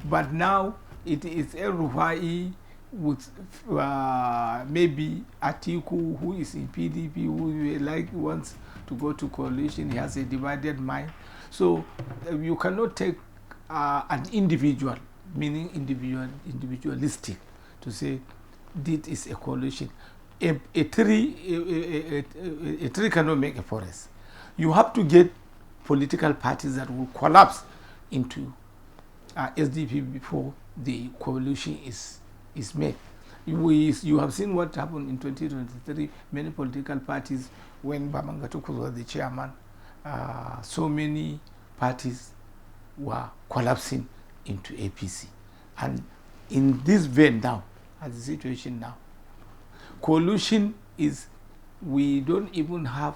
But now it is El-Rufai with maybe Atiku, who is in PDP, who wants to go to coalition. He has a divided mind. So you cannot take an individual, meaning individualistic, to say this is a coalition. A tree cannot make a forest. You have to get political parties that will collapse into SDP before the coalition is made. You have seen what happened in 2023. Many political parties, when Bamangatuku was the chairman, so many parties were collapsing into APC. And in this vein now, as the situation now, coalition is, we don't even have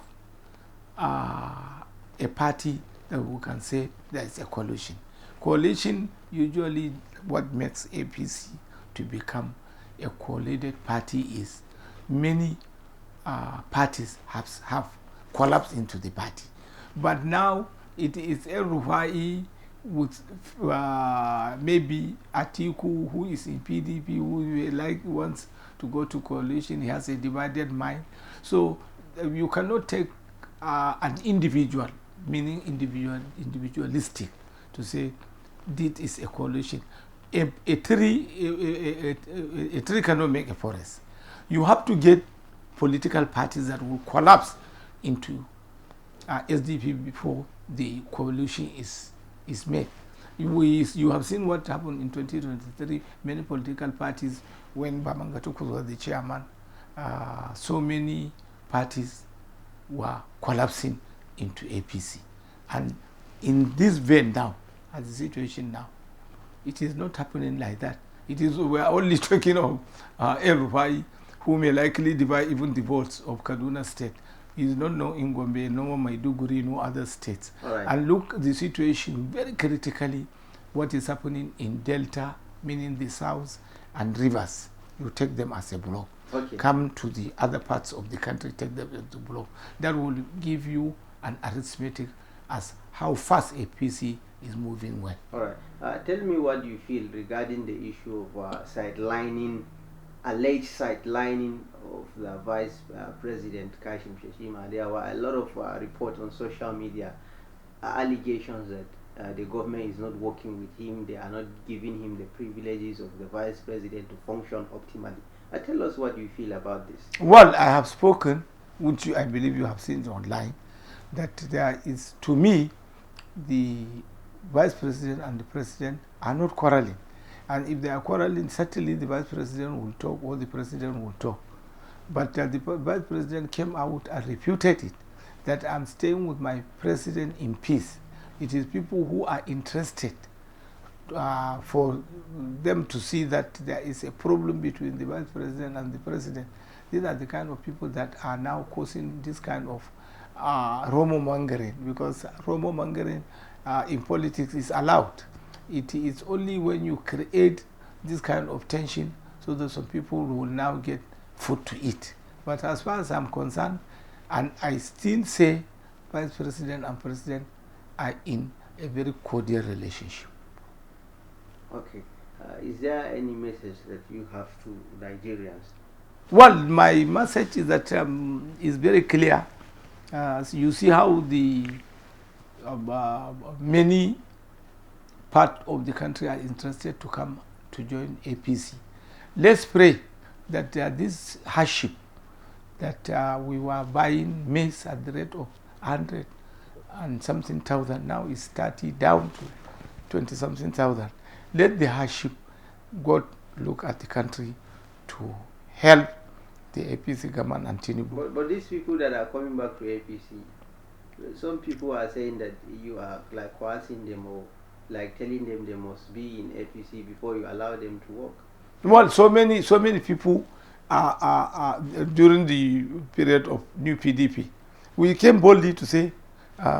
a party that we can say there is a coalition. Coalition usually what makes APC to become a coalited party is many parties have collapsed into the party. But now it is El-Rufai with maybe Atiku, who is in PDP, who wants to go to coalition. He has a divided mind. So you cannot take an individual, meaning individualistic, to say this is a coalition. A tree cannot make a forest. You have to get political parties that will collapse into SDP before the coalition is made. You have seen what happened in 2023. Many political parties, when Bamangatuku was the chairman, so many parties were collapsing into APC. And in this vein now, as the situation now, it is not happening like that. It is, we are only talking of El-Rufai, who may likely divide even the votes of Kaduna State. He is not known in Gombe, no Maiduguri, no other states. Right. And look the situation very critically, what is happening in Delta, meaning the South, and Rivers. You take them as a block. Okay. Come to the other parts of the country, take them as a block. That will give you an arithmetic as how fast APC is moving well. All right. Tell me what you feel regarding the issue of sidelining, alleged sidelining of the Vice President Kashim Shettima. There were a lot of reports on social media, allegations that the government is not working with him, they are not giving him the privileges of the Vice President to function optimally. Tell us what you feel about this. Well, I have spoken, which I believe you have seen online, that there is, to me, the Vice President and the President are not quarreling. And if they are quarreling, certainly the Vice President will talk or the President will talk. But the Vice President came out and refuted it, that I'm staying with my President in peace. It is people who are interested for them to see that there is a problem between the Vice President and the President. These are the kind of people that are now causing this kind of rumor-mongering, because rumor-mongering in politics is allowed. It is only when you create this kind of tension so that some people will now get food to eat. But as far as I'm concerned, and I still say Vice President and President are in a very cordial relationship. Okay. Is there any message that you have to Nigerians? Well, my message is that is very clear. You see how the many part of the country are interested to come to join APC. Let's pray that this hardship that we were buying maize at the rate of 100 and something thousand, now is 30 down to 20 something thousand. Let the hardship, God look at the country to help the APC government and Tinubu. But these people that are coming back to APC, some people are saying that you are like coercing them or like telling them they must be in APC before you allow them to work. Well, so many people during the period of new PDP, we came boldly to say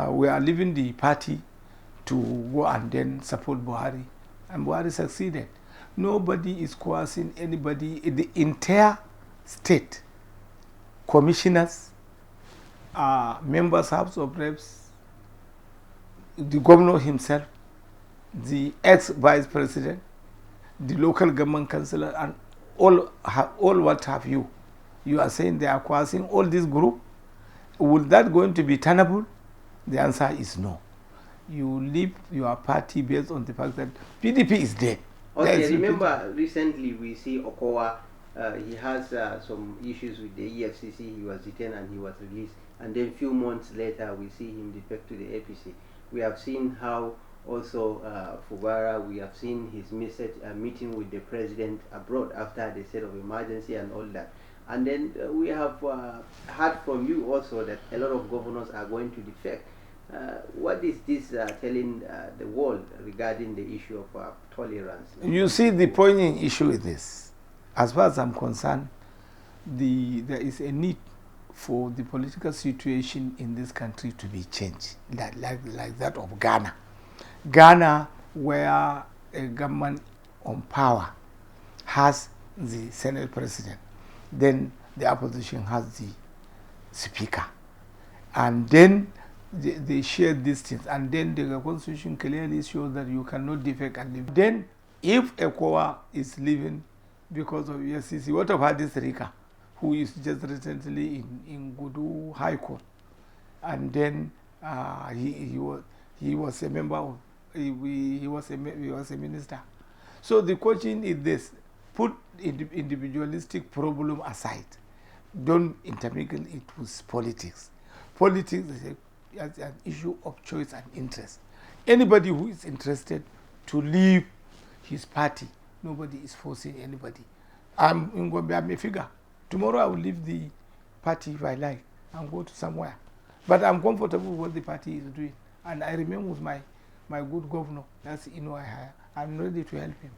we are leaving the party to go and then support Buhari, and Buhari succeeded. Nobody is coercing anybody. The entire state, commissioners, members, House of Reps, the governor himself, the ex-vice president, the local government councillor, and all what have you. You are saying they are coercing all this group. Will that going to be tenable? The answer is no. You leave your party based on the fact that PDP is dead. Okay, remember recently we see Okowa, he has some issues with the EFCC, he was detained and he was released. And then a few months later we see him defect to the APC. We have seen how also Fubara, we have seen his meeting with the president abroad after the state of emergency and all that. And then we have heard from you also that a lot of governors are going to defect. What is this telling the world regarding the issue of tolerance? You see, the poignant issue is this. As far as I'm concerned, there is a need for the political situation in this country to be changed, like that of Ghana. Ghana, where a government on power has the Senate president, then the opposition has the speaker. And then they share these things, and then the constitution clearly shows that you cannot defect and leave. Then, if Ekowa is leaving because of EFCC, what about this Rika, who is just recently in Gudu High Court, and then he was a member of he was a minister. So the question is this: put individualistic problem aside. Don't intermingle it with politics. Politics is an issue of choice and interest. Anybody who is interested to leave his party, nobody is forcing anybody. I'm in Gombe, I'm a figure. Tomorrow I will leave the party if I like and go to somewhere. But I'm comfortable with what the party is doing. And I remain with my good governor. That's I hire. I'm ready to help him.